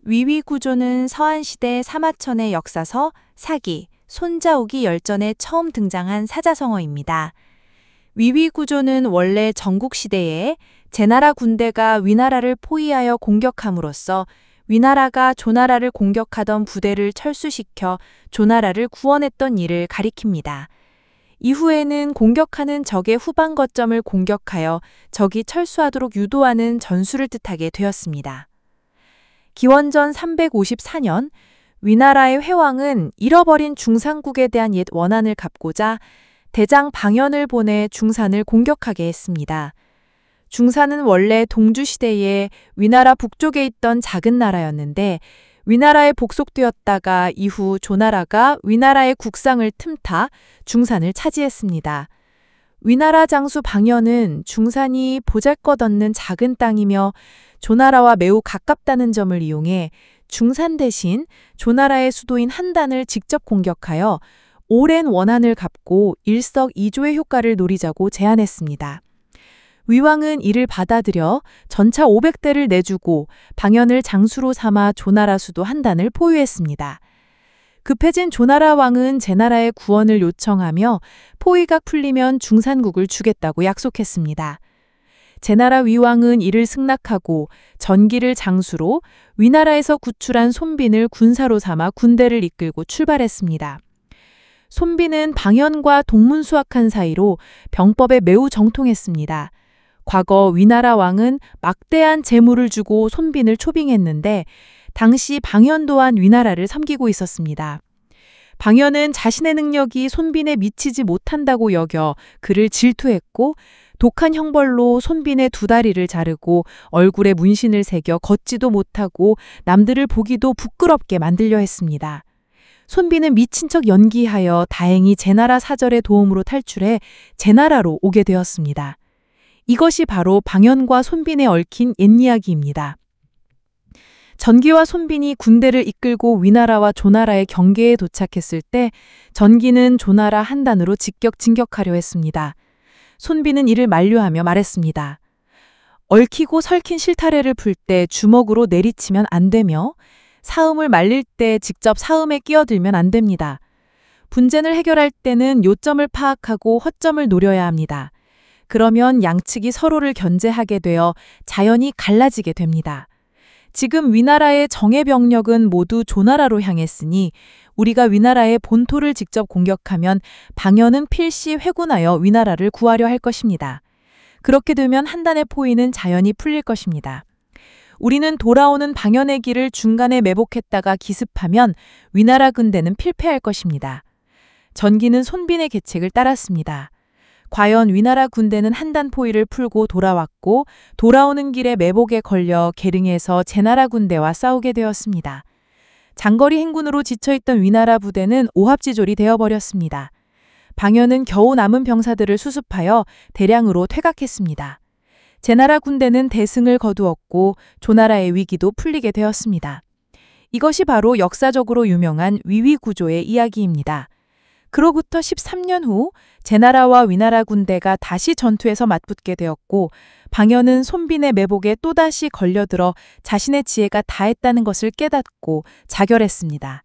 위위 구조는 서한시대 사마천의 역사서 사기, 손자오기 열전에 처음 등장한 사자성어입니다. 위위 구조는 원래 전국시대에 제나라 군대가 위나라를 포위하여 공격함으로써 위나라가 조나라를 공격하던 부대를 철수시켜 조나라를 구원했던 일을 가리킵니다. 이후에는 공격하는 적의 후방 거점을 공격하여 적이 철수하도록 유도하는 전술을 뜻하게 되었습니다. 기원전 354년 위나라의 회왕은 잃어버린 중산국에 대한 옛 원한을 갚고자 대장 방연을 보내 중산을 공격하게 했습니다. 중산은 원래 동주시대에 위나라 북쪽에 있던 작은 나라였는데 위나라에 복속되었다가 이후 조나라가 위나라의 국상을 틈타 중산을 차지했습니다. 위나라 장수 방연은 중산이 보잘것없는 작은 땅이며 조나라와 매우 가깝다는 점을 이용해 중산 대신 조나라의 수도인 한단을 직접 공격하여 오랜 원한을 갚고 일석이조의 효과를 노리자고 제안했습니다. 위왕은 이를 받아들여 전차 500대를 내주고 방연을 장수로 삼아 조나라 수도 한단을 포위했습니다. 급해진 조나라 왕은 제나라의 구원을 요청하며 포위가 풀리면 중산국을 주겠다고 약속했습니다. 제나라 위왕은 이를 승낙하고 전기를 장수로 위나라에서 구출한 손빈을 군사로 삼아 군대를 이끌고 출발했습니다. 손빈은 방연과 동문수학한 사이로 병법에 매우 정통했습니다. 과거 위나라 왕은 막대한 재물을 주고 손빈을 초빙했는데 당시 방연 또한 위나라를 섬기고 있었습니다. 방연은 자신의 능력이 손빈에 미치지 못한다고 여겨 그를 질투했고 독한 형벌로 손빈의 두 다리를 자르고 얼굴에 문신을 새겨 걷지도 못하고 남들을 보기도 부끄럽게 만들려 했습니다. 손빈은 미친 척 연기하여 다행히 제나라 사절의 도움으로 탈출해 제나라로 오게 되었습니다. 이것이 바로 방연과 손빈에 얽힌 옛이야기입니다. 전기와 손빈이 군대를 이끌고 위나라와 조나라의 경계에 도착했을 때 전기는 조나라 한단으로 진격하려 했습니다. 손빈은 이를 만류하며 말했습니다. 얽히고 설킨 실타래를 풀 때 주먹으로 내리치면 안 되며 사음을 말릴 때 직접 사음에 끼어들면 안 됩니다. 분쟁을 해결할 때는 요점을 파악하고 허점을 노려야 합니다. 그러면 양측이 서로를 견제하게 되어 자연히 갈라지게 됩니다. 지금 위나라의 정예 병력은 모두 조나라로 향했으니 우리가 위나라의 본토를 직접 공격하면 방연은 필시 회군하여 위나라를 구하려 할 것입니다. 그렇게 되면 한단의 포위는 자연히 풀릴 것입니다. 우리는 돌아오는 방연의 길을 중간에 매복했다가 기습하면 위나라 군대는 필패할 것입니다. 전기는 손빈의 계책을 따랐습니다. 과연 위나라 군대는 한단 포위를 풀고 돌아왔고 돌아오는 길에 매복에 걸려 계릉에서 제나라 군대와 싸우게 되었습니다. 장거리 행군으로 지쳐있던 위나라 부대는 오합지졸이 되어버렸습니다. 방연은 겨우 남은 병사들을 수습하여 대량으로 퇴각했습니다. 제나라 군대는 대승을 거두었고 조나라의 위기도 풀리게 되었습니다. 이것이 바로 역사적으로 유명한 위위 구조의 이야기입니다. 그로부터 13년 후 제나라와 위나라 군대가 다시 전투에서 맞붙게 되었고 방연은 손빈의 매복에 또다시 걸려들어 자신의 지혜가 다했다는 것을 깨닫고 자결했습니다.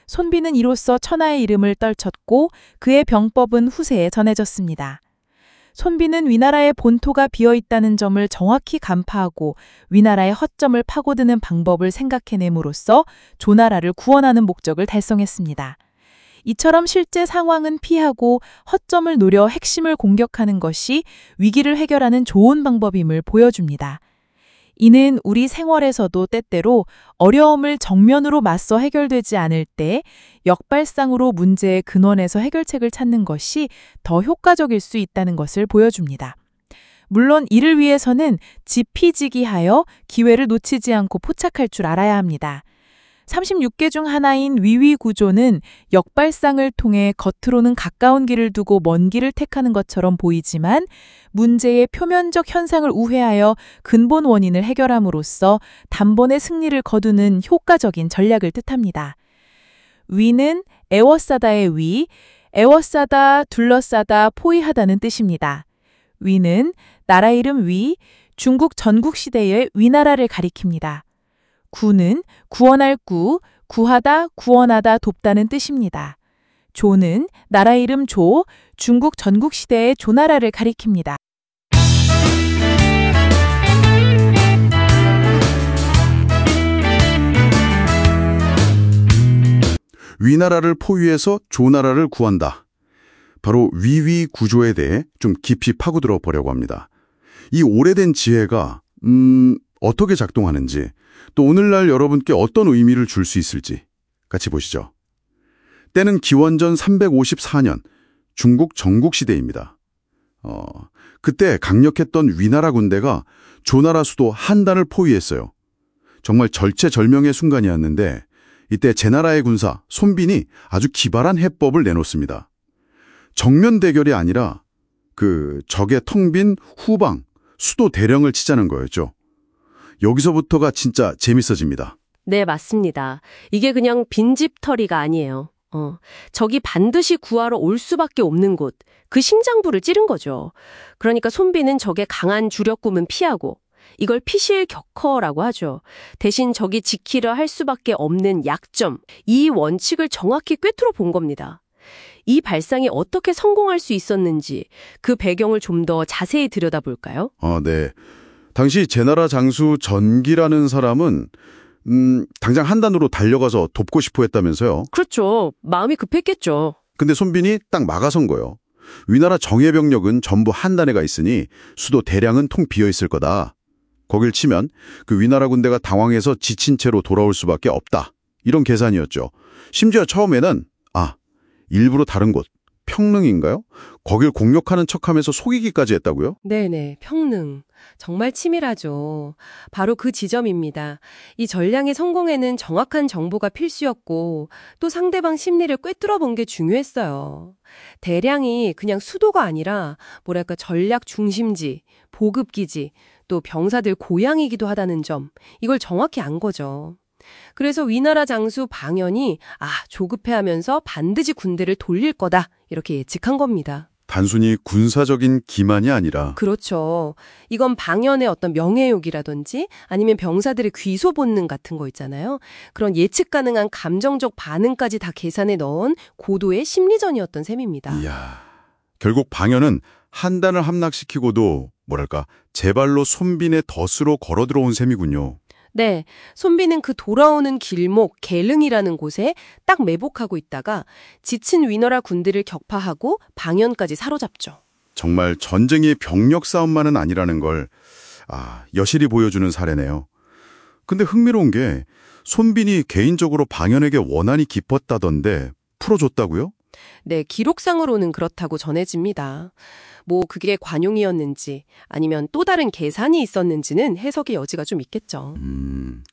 손빈은 이로써 천하의 이름을 떨쳤고 그의 병법은 후세에 전해졌습니다. 손빈은 위나라의 본토가 비어있다는 점을 정확히 간파하고 위나라의 허점을 파고드는 방법을 생각해냄으로써 조나라를 구원하는 목적을 달성했습니다. 이처럼 실제 상황은 피하고 허점을 노려 핵심을 공격하는 것이 위기를 해결하는 좋은 방법임을 보여줍니다. 이는 우리 생활에서도 때때로 어려움을 정면으로 맞서 해결되지 않을 때 역발상으로 문제의 근원에서 해결책을 찾는 것이 더 효과적일 수 있다는 것을 보여줍니다. 물론 이를 위해서는 지피지기하여 기회를 놓치지 않고 포착할 줄 알아야 합니다. 36개 중 하나인 위위 구조는 역발상을 통해 겉으로는 가까운 길을 두고 먼 길을 택하는 것처럼 보이지만 문제의 표면적 현상을 우회하여 근본 원인을 해결함으로써 단번에 승리를 거두는 효과적인 전략을 뜻합니다. 위는 에워싸다의 위, 에워싸다, 둘러싸다, 포위하다는 뜻입니다. 위는 나라 이름 위, 중국 전국시대의 위나라를 가리킵니다. 구는 구원할 구, 구하다, 구원하다, 돕다는 뜻입니다. 조는 나라 이름 조, 중국 전국시대의 조나라를 가리킵니다. 위나라를 포위해서 조나라를 구한다. 바로 위위 구조에 대해 좀 깊이 파고들어 보려고 합니다. 이 오래된 지혜가 어떻게 작동하는지, 또 오늘날 여러분께 어떤 의미를 줄 수 있을지 같이 보시죠. 때는 기원전 354년 중국 전국시대입니다. 그때 강력했던 위나라 군대가 조나라 수도 한단을 포위했어요. 정말 절체절명의 순간이었는데 이때 제나라의 군사 손빈이 아주 기발한 해법을 내놓습니다. 정면 대결이 아니라 그 적의 텅 빈 후방, 수도 대령을 치자는 거였죠. 여기서부터가 진짜 재밌어집니다. 네, 맞습니다. 이게 그냥 빈집털이가 아니에요. 적이 반드시 구하러 올 수밖에 없는 곳, 그 심장부를 찌른 거죠. 그러니까 손비는 적의 강한 주력군은 피하고, 이걸 피실격허라고 하죠. 대신 적이 지키려 할 수밖에 없는 약점, 이 원칙을 정확히 꿰뚫어 본 겁니다. 이 발상이 어떻게 성공할 수 있었는지 그 배경을 좀 더 자세히 들여다볼까요? 네. 당시 제나라 장수 전기라는 사람은 당장 한단으로 달려가서 돕고 싶어 했다면서요. 그렇죠. 마음이 급했겠죠. 근데 손빈이 딱 막아선 거예요. 위나라 정예 병력은 전부 한단에 가 있으니 수도 대량은 통 비어 있을 거다. 거길 치면 그 위나라 군대가 당황해서 지친 채로 돌아올 수밖에 없다. 이런 계산이었죠. 심지어 처음에는 일부러 다른 곳, 평릉인가요? 거길 공격하는 척하면서 속이기까지 했다고요? 네네, 평릉. 정말 치밀하죠. 바로 그 지점입니다. 이 전략의 성공에는 정확한 정보가 필수였고 또 상대방 심리를 꿰뚫어 본 게 중요했어요. 대량이 그냥 수도가 아니라 뭐랄까 전략 중심지, 보급기지, 또 병사들 고향이기도 하다는 점, 이걸 정확히 안 거죠. 그래서 위나라 장수 방연이 조급해하면서 반드시 군대를 돌릴 거다 이렇게 예측한 겁니다. 단순히 군사적인 기만이 아니라 그렇죠. 이건 방연의 어떤 명예욕이라든지 아니면 병사들의 귀소 본능 같은 거 있잖아요. 그런 예측 가능한 감정적 반응까지 다 계산에 넣은 고도의 심리전이었던 셈입니다. 이야, 결국 방연은 한단을 함락시키고도 뭐랄까 제발로 손빈의 덫으로 걸어 들어온 셈이군요. 네, 손비는 그 돌아오는 길목 계릉이라는 곳에 딱 매복하고 있다가 지친 위너라 군대를 격파하고 방연까지 사로잡죠. 정말 전쟁이 병력 싸움만은 아니라는 걸 여실히 보여주는 사례네요. 근데 흥미로운 게 손빈이 개인적으로 방연에게 원한이 깊었다던데 풀어줬다고요? 네, 기록상으로는 그렇다고 전해집니다. 뭐 그게 관용이었는지 아니면 또 다른 계산이 있었는지는 해석의 여지가 좀 있겠죠.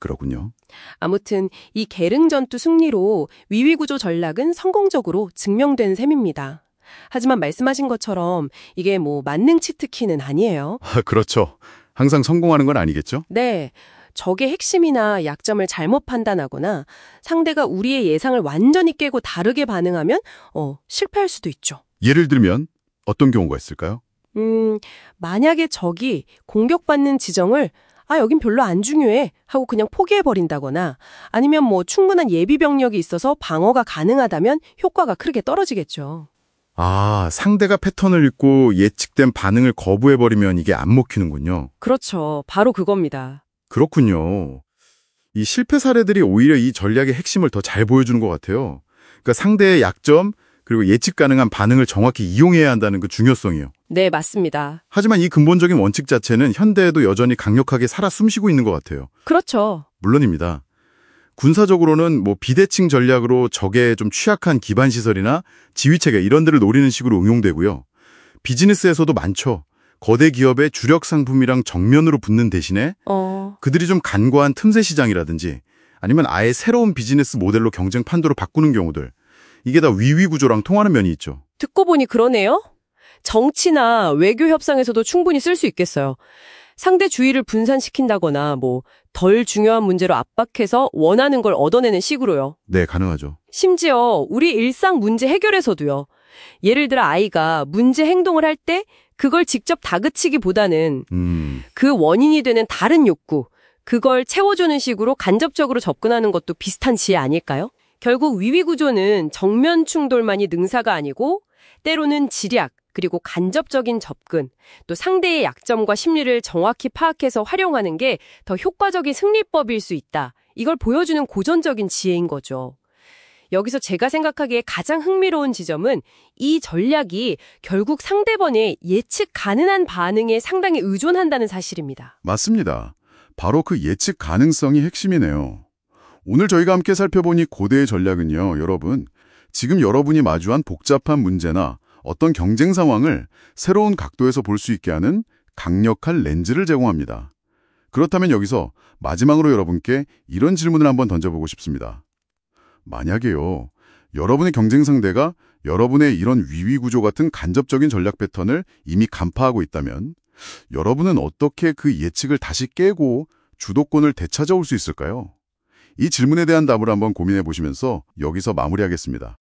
그렇군요. 아무튼 이 계릉 전투 승리로 위위구조 전략은 성공적으로 증명된 셈입니다. 하지만 말씀하신 것처럼 이게 뭐 만능치트키는 아니에요. 그렇죠. 항상 성공하는 건 아니겠죠? 네. 적의 핵심이나 약점을 잘못 판단하거나 상대가 우리의 예상을 완전히 깨고 다르게 반응하면 실패할 수도 있죠. 예를 들면 어떤 경우가 있을까요? 만약에 적이 공격받는 지정을 여긴 별로 안 중요해 하고 그냥 포기해버린다거나 아니면 뭐 충분한 예비 병력이 있어서 방어가 가능하다면 효과가 크게 떨어지겠죠. 상대가 패턴을 읽고 예측된 반응을 거부해버리면 이게 안 먹히는군요. 그렇죠. 바로 그겁니다. 그렇군요. 이 실패 사례들이 오히려 이 전략의 핵심을 더 잘 보여주는 것 같아요. 그러니까 상대의 약점 그리고 예측 가능한 반응을 정확히 이용해야 한다는 그 중요성이요. 네, 맞습니다. 하지만 이 근본적인 원칙 자체는 현대에도 여전히 강력하게 살아 숨쉬고 있는 것 같아요. 그렇죠. 물론입니다. 군사적으로는 뭐 비대칭 전략으로 적의 좀 취약한 기반 시설이나 지휘체계 이런 데를 노리는 식으로 응용되고요. 비즈니스에서도 많죠. 거대 기업의 주력 상품이랑 정면으로 붙는 대신에 그들이 좀 간과한 틈새 시장이라든지 아니면 아예 새로운 비즈니스 모델로 경쟁 판도를 바꾸는 경우들. 이게 다 위위 구조랑 통하는 면이 있죠. 듣고 보니 그러네요. 정치나 외교 협상에서도 충분히 쓸 수 있겠어요. 상대 주의를 분산시킨다거나 덜 중요한 문제로 압박해서 원하는 걸 얻어내는 식으로요. 네, 가능하죠. 심지어 우리 일상 문제 해결에서도요. 예를 들어 아이가 문제 행동을 할 때 그걸 직접 다그치기보다는 그 원인이 되는 다른 욕구, 그걸 채워주는 식으로 간접적으로 접근하는 것도 비슷한 지혜 아닐까요? 결국 위위 구조는 정면 충돌만이 능사가 아니고 때로는 지략, 그리고 간접적인 접근, 또 상대의 약점과 심리를 정확히 파악해서 활용하는 게 더 효과적인 승리법일 수 있다. 이걸 보여주는 고전적인 지혜인 거죠. 여기서 제가 생각하기에 가장 흥미로운 지점은 이 전략이 결국 상대방의 예측 가능한 반응에 상당히 의존한다는 사실입니다. 맞습니다. 바로 그 예측 가능성이 핵심이네요. 오늘 저희가 함께 살펴본 이 고대의 전략은요, 여러분, 지금 여러분이 마주한 복잡한 문제나 어떤 경쟁 상황을 새로운 각도에서 볼 수 있게 하는 강력한 렌즈를 제공합니다. 그렇다면 여기서 마지막으로 여러분께 이런 질문을 한번 던져보고 싶습니다. 만약에요, 여러분의 경쟁 상대가 여러분의 이런 위위 구조 같은 간접적인 전략 패턴을 이미 간파하고 있다면 여러분은 어떻게 그 예측을 다시 깨고 주도권을 되찾아올 수 있을까요? 이 질문에 대한 답을 한번 고민해 보시면서 여기서 마무리하겠습니다.